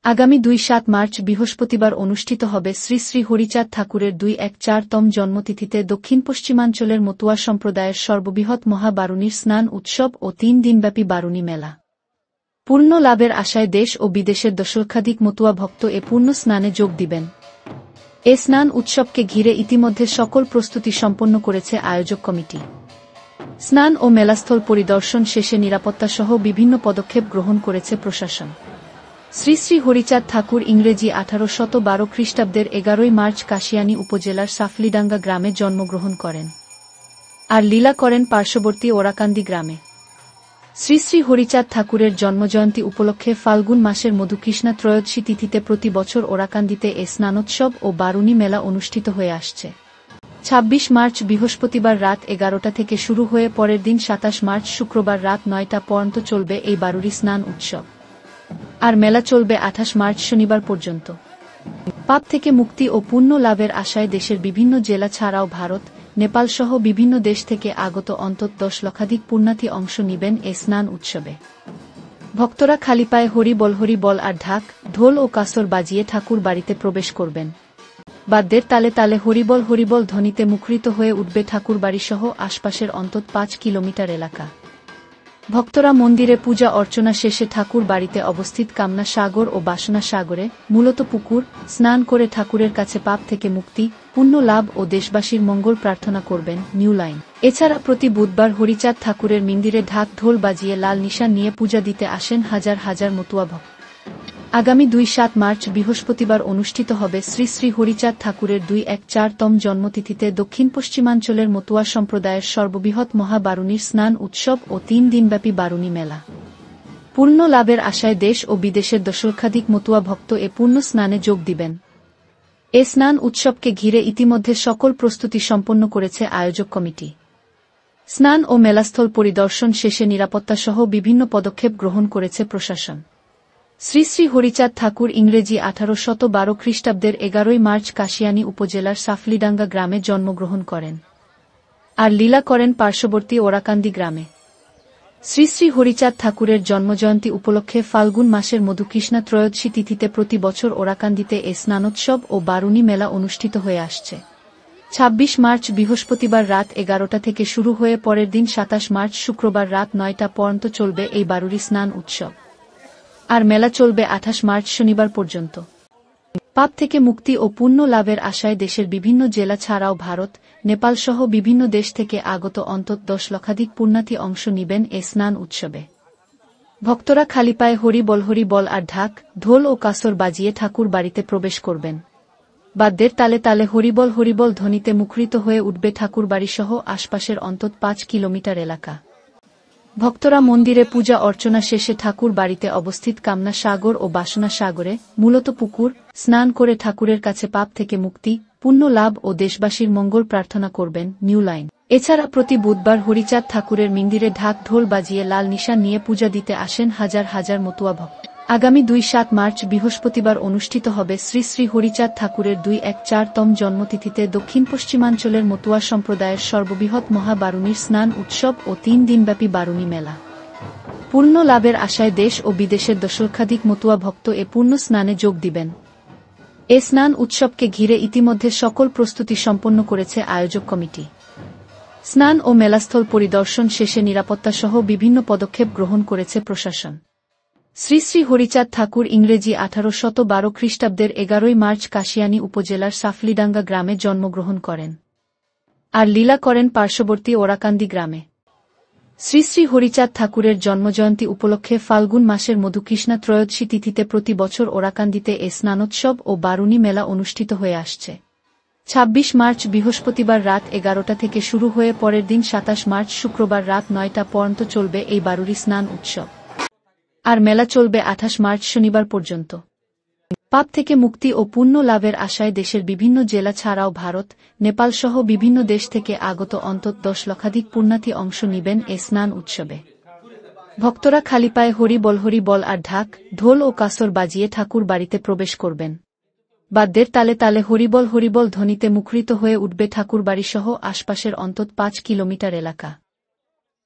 আগামী ২-৭ মার্চ বৃহস্পতিবার অনুষ্ঠিত হবে শ্রী শ্রী হরিচাঁদ ঠাকুরের ২১৪তম জন্মতিথিতে দক্ষিণ পশ্চিমাঞ্চলের মতুয়া সম্প্রদায়ের সর্ববৃহৎ মহাবারুণীর স্নান উৎসব ও ৩ দিনব্যাপী বারুণী মেলা। পূর্ণ লাভের আশায় দেশ ও বিদেশের দশলক্ষাধিক মতুয়া ভক্ত এ পূর্ণ স্নানে যোগ দিবেন। এ স্নান উৎসবকে ঘিরে ইতিমধ্যে সকল প্রস্তুতি সম্পন্ন করেছে আয়োজক কমিটি। স্নান ও মেলাস্থল পরিদর্শন শেষে নিরাপত্তাসহ বিভিন্ন পদক্ষেপ গ্রহণ করেছে প্রশাসন। শ্রী শ্রী হরিচাঁদ ঠাকুর ইংরেজি 1812 খ্রিস্টাব্দের 11 মার্চ কাশিয়ানী উপজেলার সাফলিডাঙ্গা গ্রামে জন্মগ্রহণ করেন আর লীলা করেন পার্শ্ববর্তী ওরাকান্দি গ্রামে। শ্রী শ্রী হরিচাঁদ ঠাকুরের জন্মজয়ন্তী উপলক্ষে ফাল্গুন মাসের মধুকৃষ্ণা ত্রয়োদশী তিথিতে প্রতি বছর ওরাকান্দিতে এ স্নানোৎসব ও বারুণী মেলা অনুষ্ঠিত হয়ে আসছে। ২৬ মার্চ বৃহস্পতিবার রাত 11টা থেকে শুরু হয়ে পরের দিন ২৭ মার্চ শুক্রবার রাত 9টা পর্যন্ত চলবে এই বারুণী স্নান উৎসব। আর মেলা চলবে 28 মার্চ শনিবার পর্যন্ত। পাপ থেকে মুক্তি ও পুণ্য লাভের আশায় দেশের বিভিন্ন জেলা ছাড়াও ভারত, নেপাল সহ বিভিন্ন দেশ থেকে আগত অন্তত 10 লক্ষাধিক পুণ্যার্থী অংশ নেবেন এ স্নান উৎসবে। ভক্তরা খালি পায়ে হরি বল আর ঢাক, ঢোল ও কাসর বাজিয়ে ঠাকুর বাড়িতে প্রবেশ করবেন। বাদ্যের তালে তালে হরিবল ধ্বনিতে মুখরিত হয়ে উঠবে ঠাকুর বাড়িসহ আশপাশের অন্তত 5 কিলোমিটার এলাকা। ভক্তরা মন্দিরে পূজা অর্চনা শেষে ঠাকুর বাড়িতে অবস্থিত কামনা সাগর ও বাসনা সাগরে, মূলত পুকুর, স্নান করে ঠাকুরের কাছে পাপ থেকে মুক্তি, পুণ্য লাভ ও দেশবাসীর মঙ্গল প্রার্থনা করবেন। New line. এছাড়া প্রতি বুধবার হরিচাঁদ ঠাকুরের মন্দিরে ঢাক ঢোল বাজিয়ে লাল নিশান নিয়ে পূজা দিতে আসেন হাজার হাজার মতুয়া ভক্ত। আগামী ২-৭ মার্চ বৃহস্পতিবার অনুষ্ঠিত হবে শ্রী শ্রী হরিচাঁদ ঠাকুরের ২১৪তম জন্মতিথিতে দক্ষিণ পশ্চিমাঞ্চলের মতুয়া সম্প্রদায়ের সর্ববৃহৎ মহাবারুণীর স্নান উৎসব ও ৩ দিনব্যাপী বারুণী মেলা। পূর্ণ লাভের আশায় দেশ ও বিদেশের দশলক্ষাধিক মতুয়া ভক্ত এ পূর্ণ স্নানে যোগ দিবেন। এ স্নান উৎসবকে ঘিরে ইতিমধ্যে সকল প্রস্তুতি সম্পন্ন করেছে আয়োজক কমিটি। স্নান ও মেলাস্থল পরিদর্শন শেষে নিরাপত্তাসহ বিভিন্ন পদক্ষেপ গ্রহণ করেছে প্রশাসন। শ্রী শ্রী হরিচাঁদ ঠাকুর ইংরেজি 1812 খ্রিস্টাব্দের 11 মার্চ কাশিয়ানী উপজেলার সাফলিডাঙ্গা গ্রামে জন্মগ্রহণ করেন আর লীলা করেন পার্শ্ববর্তী ওরাকান্দি গ্রামে। শ্রী শ্রী হরিচাঁদ ঠাকুরের জন্মজয়ন্তী উপলক্ষে ফাল্গুন মাসের মধুকৃষ্ণা ত্রয়োদশী তিথিতে প্রতি বছর ওরাকান্দিতে এ স্নানোৎসব ও বারুণী মেলা অনুষ্ঠিত হয়ে আসছে। ২৬ মার্চ বৃহস্পতিবার রাত 11টা থেকে শুরু হয়ে পরের দিন ২৭ মার্চ শুক্রবার রাত 9টা পর্যন্ত চলবে এই বারুণী স্নান উৎসব। আর মেলা চলবে 28 মার্চ শনিবার পর্যন্ত। পাপ থেকে মুক্তি ও পুণ্য লাভের আশায় দেশের বিভিন্ন জেলা ছাড়াও ভারত, নেপাল সহ বিভিন্ন দেশ থেকে আগত অন্তত 10 লক্ষাধিক পুণ্যার্থী অংশ নেবেন এ স্নান উৎসবে। ভক্তরা খালি পায়ে হরি বল আর ঢাক, ঢোল ও কাসর বাজিয়ে ঠাকুর বাড়িতে প্রবেশ করবেন। বাদ্যের তালে তালে হরিবল ধ্বনিতে মুখরিত হয়ে উঠবে ঠাকুর বাড়িসহ আশপাশের অন্তত 5 কিলোমিটার এলাকা। ভক্তরা মন্দিরে পূজা অর্চনা শেষে ঠাকুর বাড়িতে অবস্থিত কামনা সাগর ও বাসনা সাগরে, মূলত পুকুর, স্নান করে ঠাকুরের কাছে পাপ থেকে মুক্তি, পুণ্য লাভ ও দেশবাসীর মঙ্গল প্রার্থনা করবেন। New line. এছাড়া প্রতি বুধবার হরিচাঁদ ঠাকুরের মন্দিরে ঢাক ঢোল বাজিয়ে লাল নিশান নিয়ে পূজা দিতে আসেন হাজার হাজার মতুয়া ভক্ত। আগামী ২-৭ মার্চ বৃহস্পতিবার অনুষ্ঠিত হবে শ্রী শ্রী হরিচাঁদ ঠাকুরের ২১৪তম জন্মতিথিতে দক্ষিণ পশ্চিমাঞ্চলের মতুয়া সম্প্রদায়ের সর্ববৃহৎ মহাবারুণীর স্নান উৎসব ও ৩ দিনব্যাপী বারুণী মেলা। পূর্ণ লাভের আশায় দেশ ও বিদেশের দশলক্ষাধিক মতুয়া ভক্ত এ পূর্ণ স্নানে যোগ দিবেন। এ স্নান উৎসবকে ঘিরে ইতিমধ্যে সকল প্রস্তুতি সম্পন্ন করেছে আয়োজক কমিটি। স্নান ও মেলাস্থল পরিদর্শন শেষে নিরাপত্তাসহ বিভিন্ন পদক্ষেপ গ্রহণ করেছে প্রশাসন। শ্রী শ্রী হরিচাঁদ ঠাকুর ইংরেজি 1812 খ্রিস্টাব্দের 11 মার্চ কাশিয়ানী উপজেলার সাফলিডাঙ্গা গ্রামে জন্মগ্রহণ করেন আর লীলা করেন পার্শ্ববর্তী ওরাকান্দি গ্রামে। শ্রী শ্রী হরিচাঁদ ঠাকুরের জন্মজয়ন্তী উপলক্ষে ফাল্গুন মাসের মধুকৃষ্ণা ত্রয়োদশী তিথিতে প্রতি বছর ওরাকান্দিতে এ স্নানোৎসব ও বারুণী মেলা অনুষ্ঠিত হয়ে আসছে। ২৬ মার্চ বৃহস্পতিবার রাত 11টা থেকে শুরু হয়ে পরের দিন ২৭ মার্চ শুক্রবার রাত 9টা পর্যন্ত চলবে এই বারুণী স্নান উৎসব। আর মেলা চলবে 28 মার্চ শনিবার পর্যন্ত। পাপ থেকে মুক্তি ও পুণ্য লাভের আশায় দেশের বিভিন্ন জেলা ছাড়াও ভারত, নেপাল সহ বিভিন্ন দেশ থেকে আগত অন্তত 10 লক্ষাধিক পুণ্যার্থী অংশ নেবেন এ স্নান উৎসবে। ভক্তরা খালি পায়ে হরি বল আর ঢাক, ঢোল ও কাসর বাজিয়ে ঠাকুর বাড়িতে প্রবেশ করবেন। বাদ্যের তালে তালে হরিবল ধ্বনিতে মুখরিত হয়ে উঠবে ঠাকুর বাড়িসহ আশপাশের অন্তত 5 কিলোমিটার এলাকা।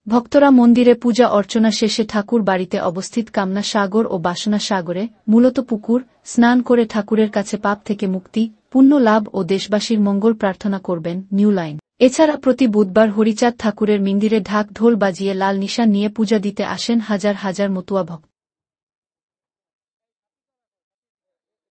ভক্তরা মন্দিরে পূজা অর্চনা শেষে ঠাকুর বাড়িতে অবস্থিত কামনা সাগর ও বাসনা সাগরে, মূলত পুকুর, স্নান করে ঠাকুরের কাছে পাপ থেকে মুক্তি, পুণ্য লাভ ও দেশবাসীর মঙ্গল প্রার্থনা করবেন। New line. এছাড়া প্রতি বুধবার হরিচাঁদ ঠাকুরের মন্দিরে ঢাক ঢোল বাজিয়ে লাল নিশান নিয়ে পূজা দিতে আসেন হাজার হাজার মতুয়া ভক্ত।